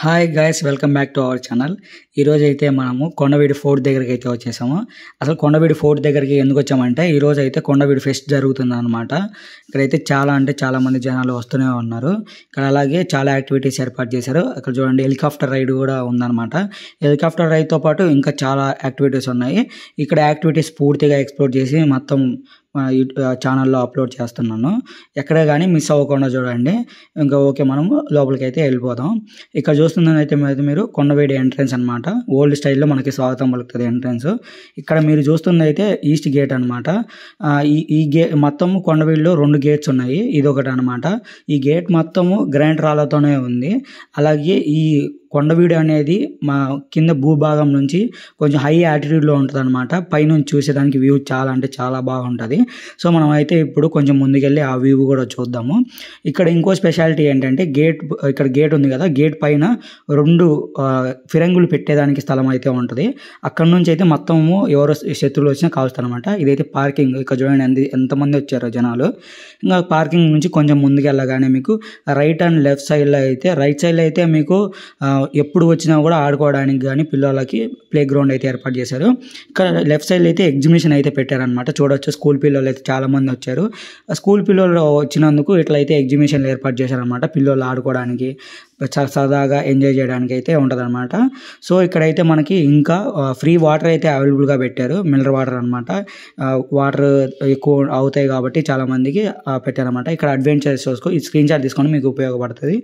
Hi guys, welcome back to our channel. ఈరోజు అయితే మనము కొండవీడి ఫోర్ట్ దగ్గరికి అయితే వచ్చేసాము. అసలు కొండవీడి ఫోర్ట్ దగ్గరికి ఎందుకు వచ్చామంటే ఈరోజు అయితే కొండవీడి ఫెస్ట్ జరుగుతుంది అనమాట. ఇక్కడైతే చాలా మంది జనాలు వస్తూనే ఉన్నారు. ఇక్కడ అలాగే చాలా యాక్టివిటీస్ ఏర్పాటు చేశారు. అక్కడ చూడండి, హెలికాప్టర్ రైడ్ కూడా ఉందన్నమాట. హెలికాప్టర్ రైడ్తో పాటు ఇంకా చాలా యాక్టివిటీస్ ఉన్నాయి. ఇక్కడ యాక్టివిటీస్ పూర్తిగా ఎక్స్ప్లోర్ చేసి మొత్తం ఛానల్లో అప్లోడ్ చేస్తున్నాను. ఎక్కడే కానీ మిస్ అవ్వకుండా చూడండి. ఇంకా ఓకే, మనము లోపలికి అయితే వెళ్ళిపోదాం. ఇక్కడ చూస్తుందనైతే మీరు కొండవీడి ఎంట్రన్స్ అనమాట. ఓల్డ్ స్టైల్లో మనకి స్వాగతం పలుకుతుంది ఎంట్రన్స్. ఇక్కడ మీరు చూస్తుందైతే ఈస్ట్ గేట్ అనమాట. ఈ గేట్ మొత్తము కొండవీడిలో 2 గేట్స్ ఉన్నాయి. ఇది ఒకటి అనమాట. ఈ గేట్ మొత్తము గ్రానైట్ రాళ్ళతోనే ఉంది. అలాగే ఈ కొండవీడు అనేది మా కింద భూభాగం నుంచి కొంచెం హై యాటిట్యూడ్లో ఉంటుంది అనమాట. పైనుంచి చూసేదానికి వ్యూ చాలా అంటే చాలా బాగుంటుంది. సో మనం అయితే ఇప్పుడు కొంచెం ముందుకెళ్ళి ఆ వ్యూ కూడా చూద్దాము. ఇక్కడ ఇంకో స్పెషాలిటీ ఏంటంటే ఇక్కడ గేట్ ఉంది కదా, గేట్ పైన 2 ఫిరంగులు పెట్టేదానికి స్థలం అయితే ఉంటుంది. అక్కడ నుంచి అయితే మొత్తము ఎవరో శత్రువులు వచ్చినా కాలుస్తారు అనమాట. ఇదైతే పార్కింగ్. ఇక్కడ చూడండి ఎంతమంది వచ్చారో జనాలు. ఇంకా పార్కింగ్ నుంచి కొంచెం ముందుకెళ్ళగానే మీకు రైట్ అండ్ లెఫ్ట్ సైడ్లో అయితే మీకు ఎప్పుడు వచ్చినా కూడా ఆడుకోవడానికి కానీ పిల్లలకి ప్లే గ్రౌండ్ అయితే ఏర్పాటు చేశారు. ఇక్కడ లెఫ్ట్ సైడ్ అయితే ఎగ్జిబిషన్ అయితే పెట్టారనమాట. చూడొచ్చు, స్కూల్ పిల్లలు అయితే చాలా మంది వచ్చారు. స్కూల్ పిల్లలు వచ్చినందుకు ఇట్లయితే ఎగ్జిబిషన్లు ఏర్పాటు చేశారనమాట. పిల్లలు ఆడుకోవడానికి చాలా సరదాగా ఎంజాయ్ చేయడానికి అయితే ఉంటుందన్నమాట. సో ఇక్కడైతే మనకి ఇంకా ఫ్రీ వాటర్ అయితే అవైలబుల్గా పెట్టారు. మినరల్ వాటర్ అనమాట. వాటర్ ఎక్కువ అవుతాయి కాబట్టి చాలామందికి పెట్టారనమాట. ఇక్కడ అడ్వెంచర్స్ ఈ స్క్రీన్ షాట్ తీసుకొని మీకు ఉపయోగపడుతుంది.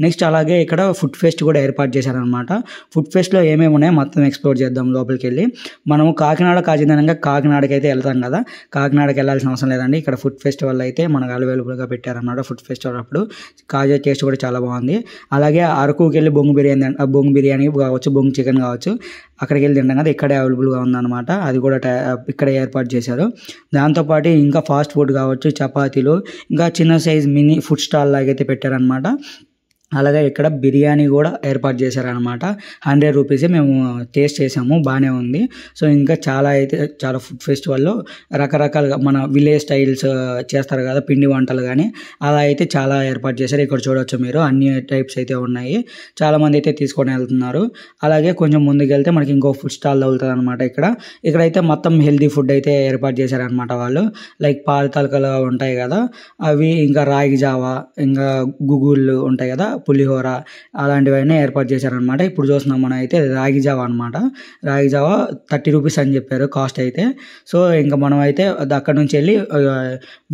నెక్స్ట్ అలాగే ఇక్కడ ఫుడ్ ఫెస్ట్ కూడా ఏర్పాటు చేశారనమాట. ఫుడ్ ఫెస్ట్లో ఏమేమి ఉన్నాయో మొత్తం ఎక్స్ప్లోర్ చేద్దాం లోపలికి వెళ్ళి. మనము కాకినాడకి అయితే వెళ్తాం కదా, కాకినాడకి వెళ్ళాల్సిన అవసరం లేదండి. ఇక్కడ ఫుడ్ ఫెస్టివల్ అయితే మనకు అవైలబుల్గా పెట్టారనమాట. ఫుడ్ ఫెస్టివల్ అప్పుడు కాజా టేస్ట్ కూడా చాలా బాగుంది. అలాగే అరకుకి వెళ్ళి బొంగు బిర్యానీ కావచ్చు, బొంగు చికెన్ కావచ్చు, అక్కడికి వెళ్ళి తింటాం కదా, ఇక్కడే అవైలబుల్గా ఉందన్నమాట. అది కూడా ఇక్కడే ఏర్పాటు చేశారు. దాంతోపాటు ఇంకా ఫాస్ట్ ఫుడ్ కావచ్చు, చపాతీలు, ఇంకా చిన్న సైజ్ మినీ ఫుడ్ స్టాల్ లాగైతే పెట్టారనమాట. అలాగే ఇక్కడ బిర్యానీ కూడా ఏర్పాటు చేశారనమాట. 100 రూపీసే మేము టేస్ట్ చేసాము, బాగానే ఉంది. సో ఇంకా చాలా ఫుడ్ ఫెస్టివల్లో రకరకాలుగా మన విలేజ్ స్టైల్స్ చేస్తారు కదా, పిండి వంటలు కానీ అలా అయితే చాలా ఏర్పాటు చేశారు. ఇక్కడ చూడవచ్చు మీరు, అన్ని టైప్స్ అయితే ఉన్నాయి. చాలామంది అయితే తీసుకొని వెళ్తున్నారు. అలాగే కొంచెం ముందుకు వెళ్తే మనకి ఇంకో ఫుడ్ స్టాల్ తగులుతుంది అనమాట. ఇక్కడైతే మొత్తం హెల్తీ ఫుడ్ అయితే ఏర్పాటు చేశారనమాట వాళ్ళు. లైక్ పాల తలకలు ఉంటాయి కదా అవి, ఇంకా రాగి జావా, ఇంకా గుగ్గుళ్ళు ఉంటాయి కదా, పులిహోర, అలాంటివన్నీ ఏర్పాటు చేశారనమాట. ఇప్పుడు చూస్తున్నాం మనం అయితే రాగి జావా అనమాట. రాగి జావా 30 రూపీస్ అని చెప్పారు కాస్ట్ అయితే. సో ఇంకా మనం అయితే అక్కడ నుంచి వెళ్ళి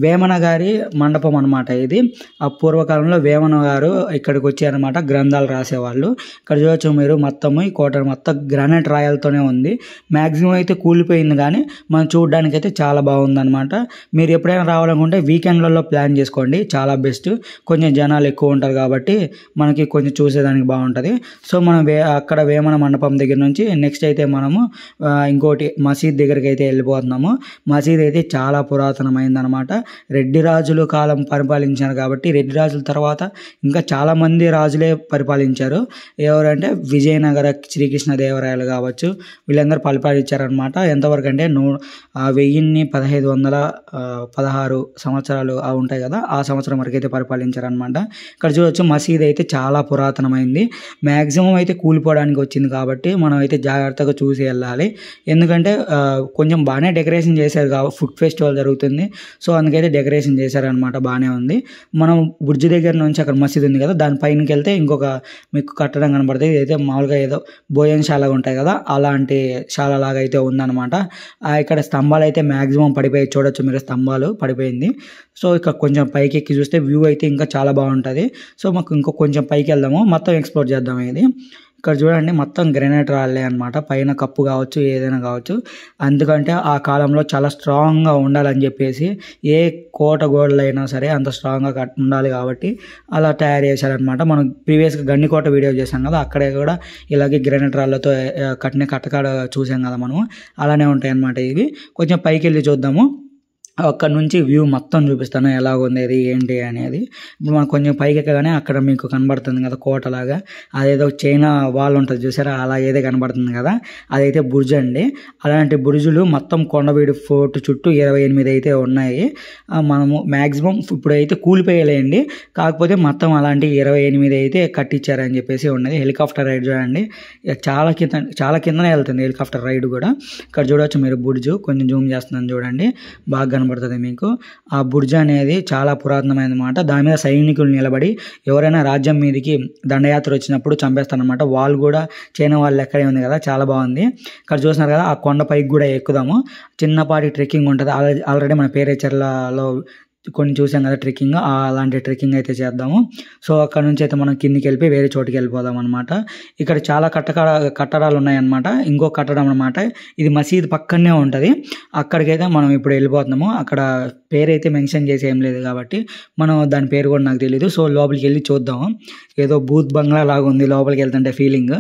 వేమన గారి మండపం అనమాట ఇది. ఆ పూర్వకాలంలో వేమన గారు ఇక్కడికి వచ్చారనమాట, గ్రంథాలు రాసేవాళ్ళు. ఇక్కడ చూడవచ్చు మీరు, ఈ కోట మొత్తం గ్రానైట్ రాయలతోనే ఉంది. మ్యాక్సిమం అయితే కూలిపోయింది కానీ మనం చూడడానికి అయితే చాలా బాగుందన్నమాట. మీరు ఎప్పుడైనా రావాలనుకుంటే వీకెండ్లలో ప్లాన్ చేసుకోండి, చాలా బెస్ట్. కొంచెం జనాలు ఎక్కువ ఉంటారు కాబట్టి మనకి కొంచెం చూసేదానికి బాగుంటుంది. సో మనం అక్కడ వేమన మండపం దగ్గర నుంచి నెక్స్ట్ అయితే మనము ఇంకోటి మసీద్ దగ్గరికి అయితే వెళ్ళిపోతున్నాము. మసీద్ అయితే చాలా పురాతనమైందనమాట. రెడ్డి రాజులు కాలం పరిపాలించారు కాబట్టి, రెడ్డి రాజుల తర్వాత ఇంకా చాలామంది రాజులే పరిపాలించారు. ఎవరంటే విజయనగర శ్రీకృష్ణదేవరాయలు కావచ్చు, వీళ్ళందరూ పరిపాలించారనమాట. ఎంతవరకు అంటే 1516 సంవత్సరాలు ఉంటాయి కదా, ఆ సంవత్సరం వరకు అయితే పరిపాలించారనమాట. ఇక్కడ చూడవచ్చు, మసీద్ అయితే చాలా పురాతనమైంది. మ్యాక్సిమం అయితే కూలిపోవడానికి వచ్చింది కాబట్టి మనం అయితే జాగ్రత్తగా చూసి వెళ్ళాలి. ఎందుకంటే కొంచెం బాగానే డెకరేషన్ చేశారు కాబట్టి, ఫుడ్ ఫెస్టివల్ జరుగుతుంది, సో అందుకైతే డెకరేషన్ చేశారనమాట, బాగానే ఉంది. మనం బ్రిడ్జ్ దగ్గర నుంచి అక్కడ మసీద్ ఉంది కదా, దాని పైనకి వెళ్తే ఇంకొక మీకు కట్టడం కనబడుతుంది. ఇదైతే మామూలుగా ఏదో భోజనశాల ఉంటాయి కదా, అలాంటి శాల లాగా అయితే ఉందన్నమాట. ఇక్కడ స్తంభాలు అయితే మ్యాక్సిమం పడిపోయి, చూడొచ్చు మీరు, స్తంభాలు పడిపోయింది. సో ఇక్కడ కొంచెం పైకి ఎక్కి చూస్తే వ్యూ అయితే ఇంకా చాలా బాగుంటుంది. సో మాకు ఇంకో కొంచెం పైకి వెళ్దాము, మొత్తం ఎక్స్ప్లోర్ చేద్దాం. ఇది ఇక్కడ చూడండి, మొత్తం గ్రానైట్ రాళ్ళే అనమాట. పైన కప్పు కావచ్చు, ఏదైనా కావచ్చు. ఎందుకంటే ఆ కాలంలో చాలా స్ట్రాంగ్గా ఉండాలని చెప్పేసి, ఏ కోట గోడలు అయినా సరే అంత స్ట్రాంగ్గా ఉండాలి కాబట్టి అలా తయారు చేశారనమాట. మనం ప్రీవియస్గా గండికోట వీడియో చేసాం కదా, అక్కడే కూడా ఇలాగే గ్రానైట్ రాళ్ళతో కట్టకాడ చూసాం కదా మనము, అలానే ఉంటాయి అన్నమాట. ఇవి కొంచెం పైకి వెళ్ళి చూద్దాము. అక్కడ నుంచి వ్యూ మొత్తం చూపిస్తాను ఎలా ఉంది ఏంటి అనేది. ఇప్పుడు మనం కొంచెం పైకి ఎక్కగానే అక్కడ మీకు కనబడుతుంది కదా కోటలాగా, అదేదో చైనా వాల్ ఉంటుంది చూసారా, అలా ఏదో కనబడుతుంది కదా, అదైతే బుర్జ్ అండి. అలాంటి బుర్జులు మొత్తం కొండవీడు ఫోర్ట్ చుట్టూ 28 అయితే ఉన్నాయి. మనము మ్యాక్సిమం ఇప్పుడైతే కూలిపోయలేండి, కాకపోతే మొత్తం అలాంటి 28 అయితే కట్టించారని చెప్పేసి ఉన్నది. హెలికాప్టర్ రైడ్ చూడండి, చాలా కిందనే వెళ్తుంది హెలికాప్టర్ రైడ్ కూడా. ఇక్కడ చూడవచ్చు మీరు బుర్జు, కొంచెం జూమ్ చేస్తున్నాను చూడండి, బాగా కనబడుతుంది మీకు. ఆ బుర్జ్ అనేది చాలా పురాతనమైన మాట. దాని మీద సైనికులు నిలబడి ఎవరైనా రాజ్యం మీదకి దండయాత్ర వచ్చినప్పుడు చంపేస్తారనమాట. వాళ్ళు కూడా చైనా వాళ్ళు ఎక్కడే ఉంది కదా, చాలా బాగుంది. ఇక్కడ చూస్తున్నారు కదా, ఆ కొండ పైకి కూడా ఎక్కుదాము. చిన్నపాటి ట్రెక్కింగ్ ఉంటుంది. ఆల్రెడీ మన పేరేచర్లలో కొన్ని చూసాం కదా ట్రెక్కింగ్, అలాంటి ట్రెక్కింగ్ అయితే చేద్దాము. సో అక్కడ నుంచి అయితే మనం కిందికి వెళ్ళిపోయి వేరే చోటుకి వెళ్ళిపోదాం అనమాట. ఇక్కడ చాలా కట్టడాలు ఉన్నాయన్నమాట. ఇంకో కట్టడం అనమాట, ఇది మసీద్ పక్కనే ఉంటుంది. అక్కడికైతే మనం ఇప్పుడు వెళ్ళిపోతున్నాము. అక్కడ పేరు అయితే మెన్షన్ చేసి ఏం లేదు కాబట్టి మనం దాని పేరు కూడా నాకు తెలియదు. సో లోపలికి వెళ్ళి చూద్దాము. ఏదో బూత్ బంగ్లా లాగా ఉంది లోపలికి వెళ్తుంటే ఫీలింగ్.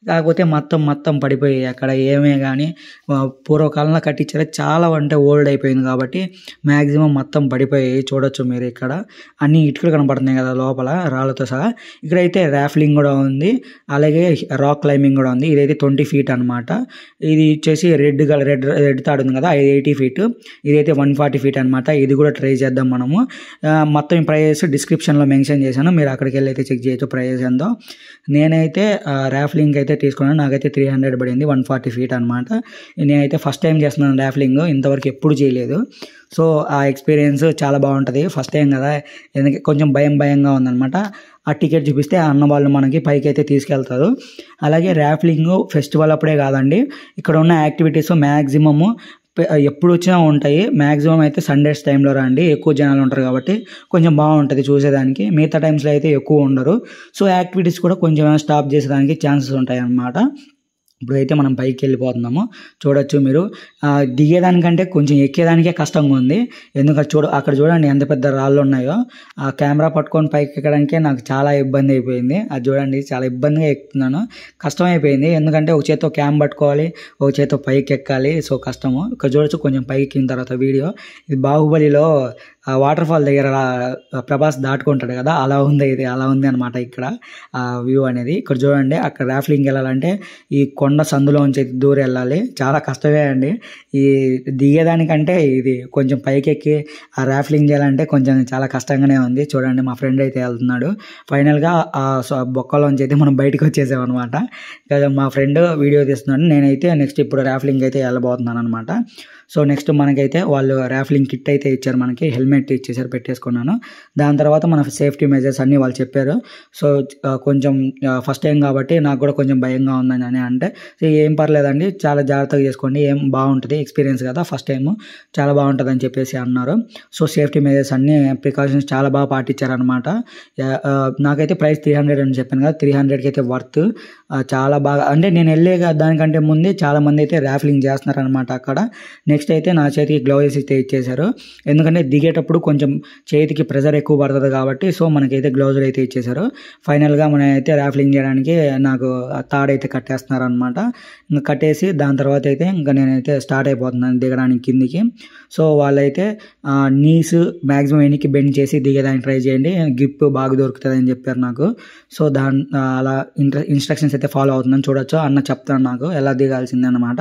కాకపోతే మొత్తం పడిపోయి అక్కడ ఏమే కానీ పూర్వకాలంలో కట్టించారు, చాలా అంటే ఓల్డ్ అయిపోయింది కాబట్టి మ్యాక్సిమం మొత్తం పడిపోయి చూడొచ్చు మీరు. ఇక్కడ అన్ని ఇటుకలు కనపడుతున్నాయి కదా లోపల రాళ్ళతో సహా. ఇక్కడైతే రాఫ్లింగ్ కూడా ఉంది, అలాగే రాక్ క్లైంబింగ్ కూడా ఉంది. ఇదైతే 20 feet అనమాట. ఇది వచ్చేసి రెడ్ తాడు ఉంది కదా, 80 feet. ఇదైతే 140 feet అనమాట. ఇది కూడా ట్రై చేద్దాం మనము. మొత్తం ప్రైజెస్ డిస్క్రిప్షన్లో మెన్షన్ చేశాను, మీరు అక్కడికి వెళ్ళి అయితే చెక్ చేయొచ్చు ప్రైజెస్ ఎంతో. నేనైతే రాఫ్లింగ్ అయితే తీసుకున్నాను, నాకైతే 300 పడింది, 140 feet అనమాట. నేనైతే ఫస్ట్ టైం చేస్తున్నాను రాఫ్లింగ్, ఇంతవరకు ఎప్పుడు చేయలేదు. సో ఆ ఎక్స్పీరియన్స్ చాలా బాగుంటుంది, ఫస్ట్ టైం కదా, ఎందుకంటే కొంచెం భయంగా ఉందన్నమాట. ఆ టికెట్ చూపిస్తే అన్న వాళ్ళు మనకి పైకి అయితే తీసుకెళ్తారు. అలాగే రాఫ్లింగ్ ఫెస్టివల్ అప్పుడే కాదండి, ఇక్కడ ఉన్న యాక్టివిటీస్ మ్యాక్సిమము ఎప్పుడు వచ్చినా ఉంటాయి. మ్యాక్సిమం అయితే సండేస్ టైంలో రండి, ఎక్కువ జనాలు ఉంటారు కాబట్టి కొంచెం బాగుంటుంది చూసేదానికి. మిగతా టైమ్స్లో అయితే ఎక్కువ ఉండరు. సో యాక్టివిటీస్ కూడా కొంచెం స్టాప్ చేసేదానికి ఛాన్సెస్ ఉంటాయి అన్నమాట. ఇప్పుడైతే మనం పైకి వెళ్ళిపోతున్నాము, చూడొచ్చు మీరు. దిగేదానికంటే కొంచెం ఎక్కేదానికే కష్టంగా ఉంది, ఎందుకంటే అక్కడ చూడండి ఎంత పెద్ద రాళ్ళు ఉన్నాయో. ఆ కెమెరా పట్టుకొని పైకి ఎక్కడానికే నాకు చాలా ఇబ్బంది అయిపోయింది. అది చూడండి, చాలా ఇబ్బందిగా ఎక్కుతున్నాను, కష్టమైపోయింది. ఎందుకంటే ఒక చేత్తో క్యామ్ పట్టుకోవాలి, ఒక చేత్తో పైకి ఎక్కాలి, సో కష్టము. ఇక్కడ చూడొచ్చు కొంచెం పైకి ఎక్కిన తర్వాత వీడియో. ఇది బాహుబలిలో ఆ వాటర్ ఫాల్ దగ్గర ప్రభాస్ దాటుకుంటాడు కదా, అలా ఉంది అనమాట ఇక్కడ ఆ వ్యూ అనేది. ఇక్కడ చూడండి, అక్కడ రాఫ్లింగ్ వెళ్ళాలంటే ఈ కొండ సందులోంచి దూరం వెళ్ళాలి, చాలా కష్టమే అండి. ఈ దిగేదానికంటే ఇది కొంచెం పైకెక్కి ఆ రాఫ్లింగ్ చేయాలంటే కొంచెం చాలా కష్టంగానే ఉంది. చూడండి మా ఫ్రెండ్ అయితే వెళ్తున్నాడు. ఫైనల్గా ఆ బొక్కలోంచి అయితే మనం బయటకు వచ్చేసాం అనమాట. మా ఫ్రెండ్ వీడియో తీస్తున్నాడు, నేనైతే నెక్స్ట్ ఇప్పుడు రాఫ్లింగ్ అయితే వెళ్ళబోతున్నాను అనమాట. సో నెక్స్ట్ మనకైతే వాళ్ళు రాఫ్లింగ్ కిట్ అయితే ఇచ్చారు, మనకి హెల్మెట్ ఇచ్చేసారు, పెట్టేసుకున్నాను. దాని తర్వాత మన సేఫ్టీ మెజర్స్ అన్నీ వాళ్ళు చెప్పారు. సో కొంచెం ఫస్ట్ టైం కాబట్టి నాకు కూడా కొంచెం భయంగా ఉందని అంటే ఏం పర్లేదండి, చాలా జాగ్రత్తగా చేసుకోండి, ఏం బాగుంటుంది ఎక్స్పీరియన్స్ కదా, ఫస్ట్ టైం చాలా బాగుంటుంది అని చెప్పేసి అన్నారు. సో సేఫ్టీ మెజర్స్ అన్నీ ప్రికాషన్స్ చాలా బాగా పాటించారనమాట. నాకైతే ప్రైస్ 300 అని చెప్పాను కదా, 300కి అయితే వర్త్, చాలా బాగా. అంటే నేను వెళ్ళే దానికంటే ముందే చాలా మంది అయితే రాఫ్లింగ్ చేస్తున్నారు అనమాట అక్కడ. నెక్స్ట్ అయితే నా చేతికి గ్లౌజెస్ అయితే ఇచ్చేశారు, ఎందుకంటే దిగేటప్పుడు కొంచెం చేతికి ప్రెజర్ ఎక్కువ పడుతుంది కాబట్టి. సో మనకైతే గ్లౌజులు అయితే ఇచ్చేశారు. ఫైనల్గా మనం అయితే రాఫ్లింగ్ చేయడానికి నాకు తాడైతే కట్టేస్తున్నారు అనమాట. ఇంకా కట్టేసి దాని తర్వాత అయితే ఇంకా నేనైతే స్టార్ట్ అయిపోతున్నాను దిగడానికి కిందికి. సో వాళ్ళైతే నీస్ మ్యాక్సిమం వెనక్కి బెండ్ చేసి దిగేదానికి ట్రై చేయండి, గ్రిప్ బాగా దొరుకుతుంది అని చెప్పారు నాకు. సో అలా ఇన్స్ట్రక్షన్స్ అయితే ఫాలో అవుతున్నాను. చూడొచ్చు, అన్న చెప్తాను నాకు ఎలా దిగాల్సిందే అనమాట.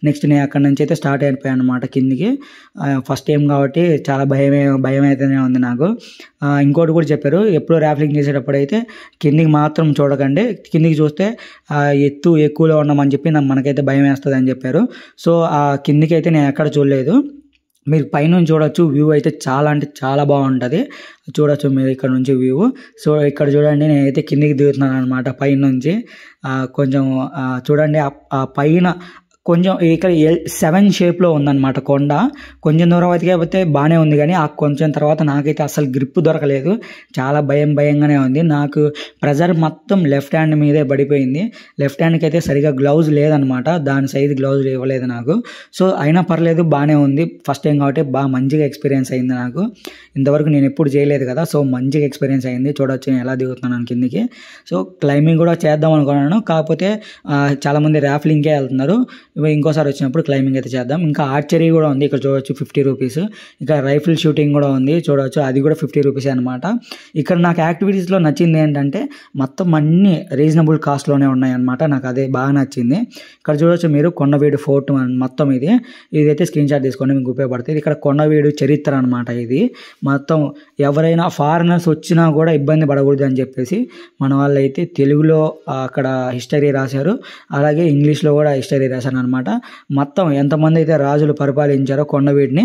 నెక్స్ట్ నేను అక్కడ నుంచి అయితే స్టార్ట్ అయిపోయాను అనమాట కిందికి. ఫస్ట్ టైం కాబట్టి చాలా భయం అయితేనే ఉంది నాకు. ఇంకోటి కూడా చెప్పారు, ఎప్పుడు రాఫ్లింగ్ చేసేటప్పుడు అయితే కిందికి మాత్రం చూడకండి, కిందికి చూస్తే ఎక్కువలో ఉన్నామని చెప్పి మనకైతే భయం వేస్తుంది అని చెప్పారు. సో ఆ కిందికి అయితే నేను ఎక్కడ చూడలేదు, మీరు పైనుంచి చూడొచ్చు. వ్యూ అయితే చాలా అంటే చాలా బాగుంటుంది, చూడొచ్చు మీరు ఇక్కడ నుంచి వ్యూ. సో ఇక్కడ చూడండి, నేనైతే కిందికి దిగుతున్నాను అనమాట పైనుంచి. కొంచెం చూడండి, ఆ పైన కొంచెం ఇక్కడ 7 షేప్లో ఉందన్నమాట కొండ. కొంచెం దూరం అయితే బాగానే ఉంది, కానీ ఆ కొంచెం తర్వాత నాకైతే అసలు గ్రిప్ దొరకలేదు, చాలా భయంగానే ఉంది. నాకు ప్రెజర్ మొత్తం లెఫ్ట్ హ్యాండ్ మీదే పడిపోయింది. లెఫ్ట్ హ్యాండ్కి అయితే సరిగా గ్లౌజ్ లేదనమాట, దాని సైజు గ్లౌజ్ ఇవ్వలేదు నాకు. సో అయినా పర్లేదు, బాగానే ఉంది. ఫస్ట్ టైం కాబట్టి బాగా మంచిగా ఎక్స్పీరియన్స్ అయింది నాకు. ఇంతవరకు నేను ఎప్పుడు చేయలేదు కదా, సో మంచిగా ఎక్స్పీరియన్స్ అయింది. చూడొచ్చు నేను ఎలా దిగుతున్నాను కిందికి. సో క్లైంబింగ్ కూడా చేద్దాం అనుకున్నాను, కాకపోతే చాలామంది రాఫ్లింగ్కే వెళ్తున్నారు. ఇంకోసారి వచ్చినప్పుడు క్లైంబింగ్ అయితే చేద్దాం. ఇంకా ఆర్చరీ కూడా ఉంది, ఇక్కడ చూడవచ్చు 50 రూపీస్. ఇంకా రైఫిల్ షూటింగ్ కూడా ఉంది చూడవచ్చు, అది కూడా 50 రూపీస్ అనమాట. ఇక్కడ నాకు యాక్టివిటీస్లో నచ్చింది ఏంటంటే మొత్తం అన్ని రీజనబుల్ కాస్ట్లోనే ఉన్నాయి అనమాట. నాకు అదే బాగా నచ్చింది. ఇక్కడ చూడవచ్చు మీరు కొండవీడు ఫోర్ట్ మొత్తం ఇదైతే స్క్రీన్ షాట్ తీసుకోండి, మీకు ఉపయోగపడుతుంది. ఇక్కడ కొండవీడు చరిత్ర అనమాట. ఇది మొత్తం ఎవరైనా ఫారినర్స్ వచ్చినా కూడా ఇబ్బంది పడకూడదు అని చెప్పేసి మన వాళ్ళు అయితే తెలుగులో అక్కడ హిస్టరీ రాశారు, అలాగే ఇంగ్లీష్లో కూడా హిస్టరీ రాశారు అనమాట. మొత్తం ఎంతమంది అయితే రాజులు పరిపాలించారో కొండవీడిని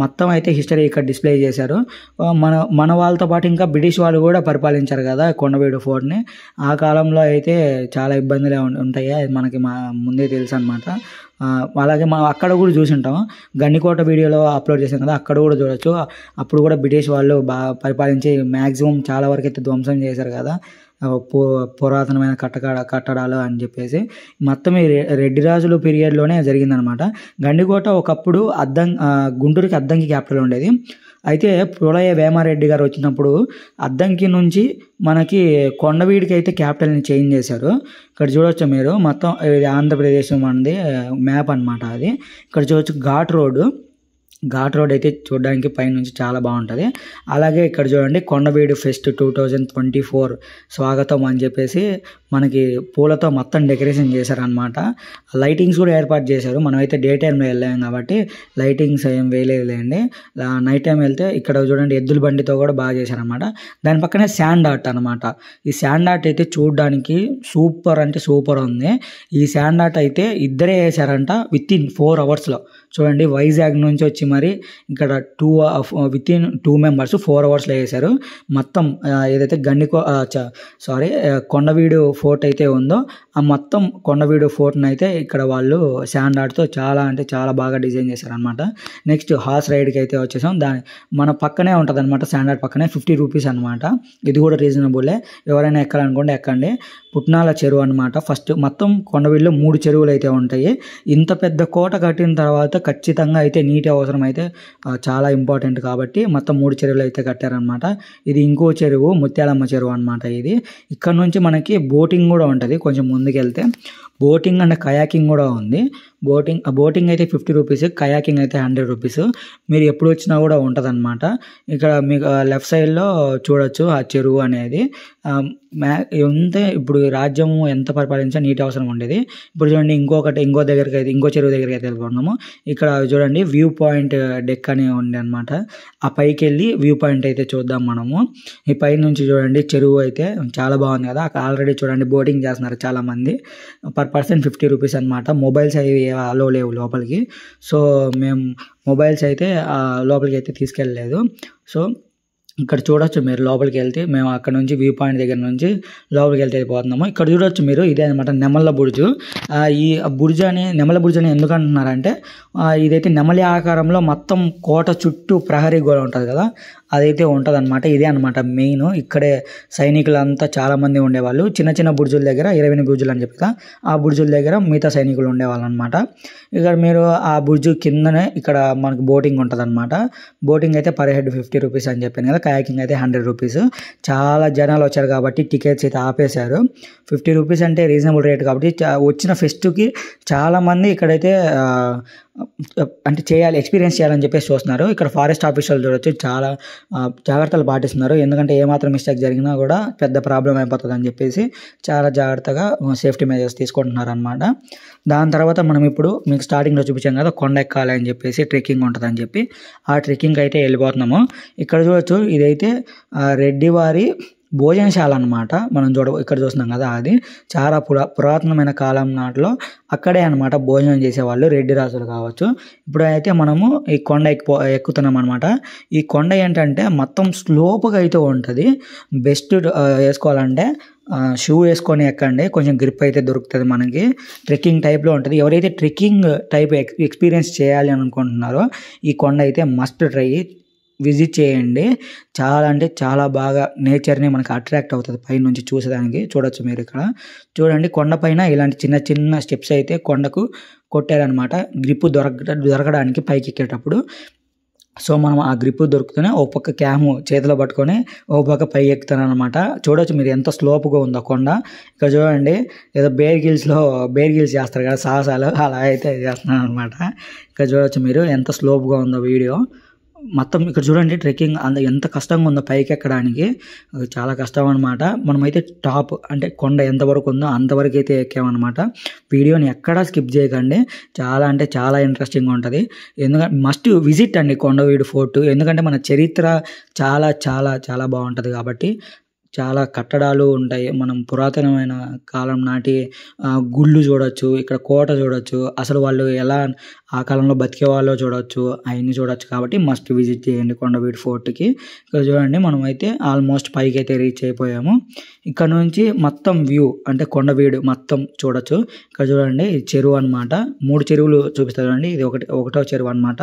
మొత్తం అయితే హిస్టరీ ఇక్కడ డిస్ప్లే చేశారు. మన వాళ్ళతో పాటు ఇంకా బ్రిటిష్ వాళ్ళు కూడా పరిపాలించారు కదా కొండవీడు ఫోర్ట్ని. ఆ కాలంలో అయితే చాలా ఇబ్బందులు ఉంటాయి, అది మనకి ముందే తెలుసు అనమాట. అలాగే మనం అక్కడ కూడా చూసి ఉంటాం, గండికోట వీడియోలో అప్లోడ్ చేసాం కదా, అక్కడ కూడా చూడొచ్చు. అప్పుడు కూడా బ్రిటిష్ వాళ్ళు బాగా పరిపాలించి మ్యాక్సిమం చాలా వరకు అయితే ధ్వంసం చేశారు కదా పురాతనమైన కట్టడాలు అని చెప్పేసి. మొత్తం ఈ రెడ్డి రాజులు పీరియడ్లోనే జరిగిందనమాట. గండికోట ఒకప్పుడు గుంటూరుకి అద్దంకి క్యాపిటల్ ఉండేది. అయితే పులయ వేమారెడ్డి గారు వచ్చినప్పుడు అద్దంకి నుంచి మనకి కొండవీడికి అయితే క్యాపిటల్ని చేంజ్ చేశారు. ఇక్కడ చూడవచ్చు మీరు మొత్తం ఆంధ్రప్రదేశ్ మనది మ్యాప్ అనమాట అది. ఇక్కడ చూడవచ్చు ఘాట్ రోడ్ అయితే చూడడానికి పైనుంచి చాలా బాగుంటుంది. అలాగే ఇక్కడ చూడండి కొండవీడు ఫెస్ట్ 2024 స్వాగతం అని చెప్పేసి మనకి పూలతో మొత్తం డెకరేషన్ చేశారనమాట. లైటింగ్స్ కూడా ఏర్పాటు చేశారు. మనమైతే డే టైంలో వెళ్ళాము కాబట్టి లైటింగ్స్ ఏం వేయలేదులేండి. నైట్ టైం వెళ్తే ఇక్కడ చూడండి ఎద్దుల బండితో కూడా బాగా చేశారనమాట. దాని పక్కనే శాండ్ ఆర్ట్ అనమాట. ఈ శాండ్ ఆర్ట్ అయితే చూడడానికి సూపర్ అంటే సూపర్ ఉంది. ఈ శాండ్ ఆర్ట్ అయితే ఇద్దరే వేశారంట వితిన్ 4 అవర్స్లో. చూడండి వైజాగ్ నుంచి వచ్చి మరి ఇక్కడ వితిన్ 2 మెంబర్స్ 4 అవర్స్లో వేశారు. మొత్తం ఏదైతే కొండవీడు ఫోర్ట్ అయితే ఉందో ఆ మొత్తం కొండవీడు ఫోర్ట్ని అయితే ఇక్కడ వాళ్ళు శాండ్ ఆర్ట్తో చాలా అంటే చాలా బాగా డిజైన్ చేశారనమాట. నెక్స్ట్ హార్స్ రైడ్కి అయితే వచ్చేసాం. మన పక్కనే ఉంటుంది అనమాట, శాండ్ ఆర్ట్ పక్కనే 50 రూపీస్ అనమాట. ఇది కూడా రీజనబుల్లే, ఎవరైనా ఎక్కాలనుకోండి ఎక్కండి. పుట్నాల చెరువు అనమాట. ఫస్ట్ మొత్తం కొండవీడులో 3 చెరువులు అయితే ఉంటాయి. ఇంత పెద్ద కోట కట్టిన తర్వాత ఖచ్చితంగా అయితే నీటి అవసరం అయితే చాలా ఇంపార్టెంట్ కాబట్టి మొత్తం 3 చెరువులు అయితే కట్టారనమాట. ఇది ఇంకో చెరువు ముత్యాలమ్మ చెరువు అనమాట. ఇది ఇక్కడ నుంచి మనకి బోటింగ్ కూడా ఉంటుంది. కొంచెం ముందుకెళ్తే బోటింగ్ అండ్ కయాకింగ్ కూడా ఉంది. బోటింగ్ అయితే 50 రూపీస్, కయాకింగ్ అయితే 100 రూపీస్. మీరు ఎప్పుడు వచ్చినా కూడా ఉంటుంది అనమాట. ఇక్కడ మీకు లెఫ్ట్ సైడ్లో చూడొచ్చు ఆ చెరువు అనేది. ఇప్పుడు రాజ్యం ఎంత పరిపాలించా నీటి అవసరం ఉండేది. ఇప్పుడు చూడండి ఇంకో చెరువు దగ్గరికి అయితే వెళ్ళిపోతున్నాము. ఇక్కడ చూడండి వ్యూ పాయింట్ డెక్ అని ఉంది అనమాట. ఆ పైకి వెళ్ళి వ్యూ పాయింట్ అయితే చూద్దాం మనము. ఈ పై నుంచి చూడండి చెరువు అయితే చాలా బాగుంది కదా. అక్కడ ఆల్రెడీ చూడండి బోటింగ్ చేస్తున్నారు చాలా మంది. పర్ పర్సన్ 50 రూపీస్ అనమాట. మొబైల్స్ అవి అలో లేవు లోపలికి. సో మేము మొబైల్స్ అయితే లోపలికి అయితే తీసుకెళ్ళలేదు. సో ఇక్కడ చూడొచ్చు మీరు లోపలికి వెళ్తే, మేము అక్కడ నుంచి వ్యూ పాయింట్ దగ్గర నుంచి లోపలికి వెళ్తే వెళ్ళిపోతున్నాము. ఇక్కడ చూడొచ్చు మీరు ఇదే అనమాట నెమళ్ళ బుర్జు. ఈ నెమల బుర్జు అని ఎందుకు అంటున్నారంటే ఇదైతే నెమలి ఆకారంలో మొత్తం కోట చుట్టూ ప్రహరీ గోడ ఉంటుంది కదా, అదైతే ఉంటుంది అనమాట. ఇదే అనమాట మెయిన్. ఇక్కడే సైనికులంతా చాలామంది ఉండేవాళ్ళు. చిన్న చిన్న బుర్జుల దగ్గర 20 బుర్జులు అని చెప్పి ఆ బుర్జుల దగ్గర మిగతా సైనికులు ఉండేవాళ్ళు అనమాట. ఇక్కడ మీరు ఆ బుర్జు కిందనే ఇక్కడ మనకు బోటింగ్ ఉంటుంది అనమాట. బోటింగ్ అయితే పర్ హెడ్ 50 రూపీస్ అని చెప్పాను కదా. కయాకింగ్ అయితే 100 రూపీస్. చాలా జనాలు వచ్చారు కాబట్టి టికెట్స్ అయితే ఆపేశారు. 50 రూపీస్ అంటే రీజనబుల్ రేట్ కాబట్టి వచ్చిన ఫెస్ట్కి చాలామంది ఇక్కడైతే అంటే ఎక్స్పీరియన్స్ చేయాలని చెప్పేసి చూస్తున్నారు. ఇక్కడ ఫారెస్ట్ ఆఫీసర్లు చూడొచ్చు చాలా జాగ్రత్తలు పాటిస్తున్నారు. ఎందుకంటే ఏమాత్రం మిస్టేక్ జరిగినా కూడా పెద్ద ప్రాబ్లం అయిపోతుంది అని చెప్పేసి చాలా జాగ్రత్తగా సేఫ్టీ మెజర్స్ తీసుకుంటున్నారు అనమాట. దాని తర్వాత మనం ఇప్పుడు మీకు స్టార్టింగ్లో చూపించాం కదా కొండ ఎక్కాలి అని చెప్పేసి ట్రెక్కింగ్ ఉంటుంది అని చెప్పి, ఆ ట్రెక్కింగ్ అయితే వెళ్ళిపోతున్నాము. ఇక్కడ చూడొచ్చు ఇదైతే రెడ్డివారి భోజనశాల అనమాట. మనం ఇక్కడ చూస్తున్నాం కదా, అది చాలా పురాతనమైన కాలం నాటిలో అక్కడే అనమాట భోజనం చేసేవాళ్ళు రెడ్డి రాజులు కావచ్చు. ఇప్పుడైతే మనము ఈ కొండ ఎక్కుతున్నాం అనమాట. ఈ కొండ ఏంటంటే మొత్తం స్లోప్గా అయితే ఉంటుంది. బెస్ట్ వేసుకోవాలంటే షూ వేసుకొని ఎక్కండి, కొంచెం గ్రిప్ అయితే దొరుకుతుంది మనకి. ట్రెక్కింగ్ టైప్లో ఉంటుంది. ఎవరైతే ట్రెక్కింగ్ టైప్ ఎక్స్పీరియన్స్ చేయాలి అనుకుంటున్నారో ఈ కొండ అయితే మస్ట్ ట్రై విజిట్ చేయండి. చాలా అంటే చాలా బాగా నేచర్ని మనకు అట్రాక్ట్ అవుతుంది పైనుంచి చూసేదానికి. చూడొచ్చు మీరు ఇక్కడ చూడండి కొండపైన ఇలాంటి చిన్న చిన్న స్టెప్స్ అయితే కొండకు కొట్టారనమాట గ్రిప్ దొరకడానికి పైకి ఎక్కేటప్పుడు. సో మనం ఆ గ్రిప్ దొరుకుతూనే ఒక పక్క క్యాము చేతిలో పట్టుకొని ఒక పక్క పై ఎక్కుతాను అనమాట. చూడొచ్చు మీరు ఎంత స్లోప్గా ఉందో కొండ. ఇక్కడ చూడండి ఏదో బేర్ గిల్స్ చేస్తారు కదా సాహసాలు, అలా అయితే చేస్తున్నాను అనమాట. ఇక్కడ చూడొచ్చు మీరు ఎంత స్లోప్గా ఉందో వీడియో మొత్తం. ఇక్కడ చూడండి ట్రెక్కింగ్ ఎంత కష్టంగా ఉందో పైకి ఎక్కడానికి, చాలా కష్టం అనమాట. మనమైతే టాప్ అంటే కొండ ఎంతవరకు ఉందో అంతవరకు అయితే ఎక్కామన్నమాట. వీడియోని ఎక్కడా స్కిప్ చేయకండి, చాలా అంటే చాలా ఇంట్రెస్టింగ్గా ఉంటుంది. ఎందుకంటే మస్ట్ విజిట్ అండి కొండవీడు ఫోర్ట్, ఎందుకంటే మన చరిత్ర చాలా చాలా చాలా బాగుంటుంది కాబట్టి. చాలా కట్టడాలు ఉంటాయి, మనం పురాతనమైన కాలం నాటి గుళ్ళు చూడొచ్చు, ఇక్కడ కోట చూడొచ్చు, అసలు వాళ్ళు ఎలా ఆ కాలంలో బతికే వాళ్ళో చూడొచ్చు, అవన్నీ చూడొచ్చు కాబట్టి మస్ట్ విజిట్ చేయండి కొండవీడు ఫోర్ట్కి. ఇక్కడ చూడండి మనమైతే ఆల్మోస్ట్ పైకి అయితే రీచ్ అయిపోయాము. ఇక్కడ నుంచి మొత్తం వ్యూ అంటే కొండవీడు మొత్తం చూడొచ్చు. ఇక్కడ చూడండి చెరువు అనమాట, 3 చెరువులు చూపిస్తారు చూడండి. ఇది ఒకటో చెరువు అనమాట.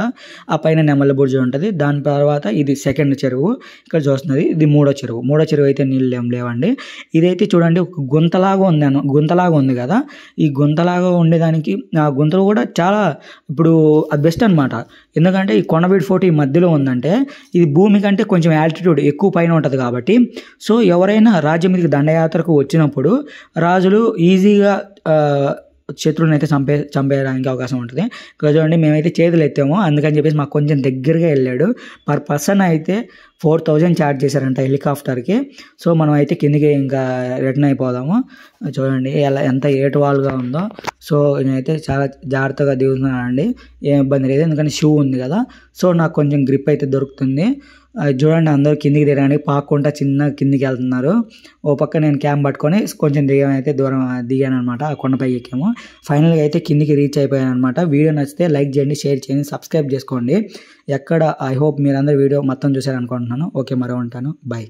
ఆ పైన నెమలి బుర్జు ఉంటుంది, దాని తర్వాత ఇది సెకండ్ చెరువు. ఇక్కడ చూస్తున్నది ఇది మూడో చెరువు అయితే నీళ్ళు ఏం లేవండి. ఇదైతే చూడండి ఒక గుంతలాగా ఉంది కదా, ఈ గుంతలాగా ఉండేదానికి ఆ గుంతలు కూడా చాలా ఇప్పుడు అది బెస్ట్ అనమాట. ఎందుకంటే ఈ కొండవీడు ఫోర్ట్ ఈ మధ్యలో ఉందంటే ఇది భూమి కంటే కొంచెం ఆల్టిట్యూడ్ ఎక్కువ పైన ఉంటుంది కాబట్టి. సో ఎవరైనా రాజ్యం మీదకి దండయాత్రకు వచ్చినప్పుడు రాజులు ఈజీగా శత్రువుని అయితే చంపేయడానికి అవకాశం ఉంటుంది. ఇక్కడ చూడండి మేమైతే చేతులు ఎత్తాము, అందుకని చెప్పేసి మాకు కొంచెం దగ్గరగా వెళ్ళాడు. పర్ పర్సన్ అయితే 4000 ఛార్జ్ చేశారంట హెలికాప్టర్కి. సో మనం అయితే కిందికి ఇంకా రిటర్న్ అయిపోదాము. చూడండి ఎంత ఏటువాలుగా ఉందో. సో నేనైతే చాలా జాగ్రత్తగా దిగుతున్నానండి, ఏం ఇబ్బంది లేదు ఎందుకంటే షూ ఉంది కదా. సో నాకు కొంచెం గ్రిప్ అయితే దొరుకుతుంది. చూడండి అందరూ కిందికి దిగడానికి పాక్కుంటా చిన్న కిందికి వెళ్తున్నారు. ఓ పక్క నేను క్యాంప్ పట్టుకొని కొంచెం దూరం దిగాను అనమాట. ఆ కొండపై ఎక్కాము. ఫైనల్గా అయితే కిందికి రీచ్ అయిపోయాను అనమాట. వీడియో నచ్చితే లైక్ చేయండి, షేర్ చేయండి, సబ్స్క్రైబ్ చేసుకోండి. ఐ హోప్ మీరందరూ వీడియో మొత్తం చూసారనుకుంటున్నాను. ఓకే మరి ఉంటాను, బాయ్.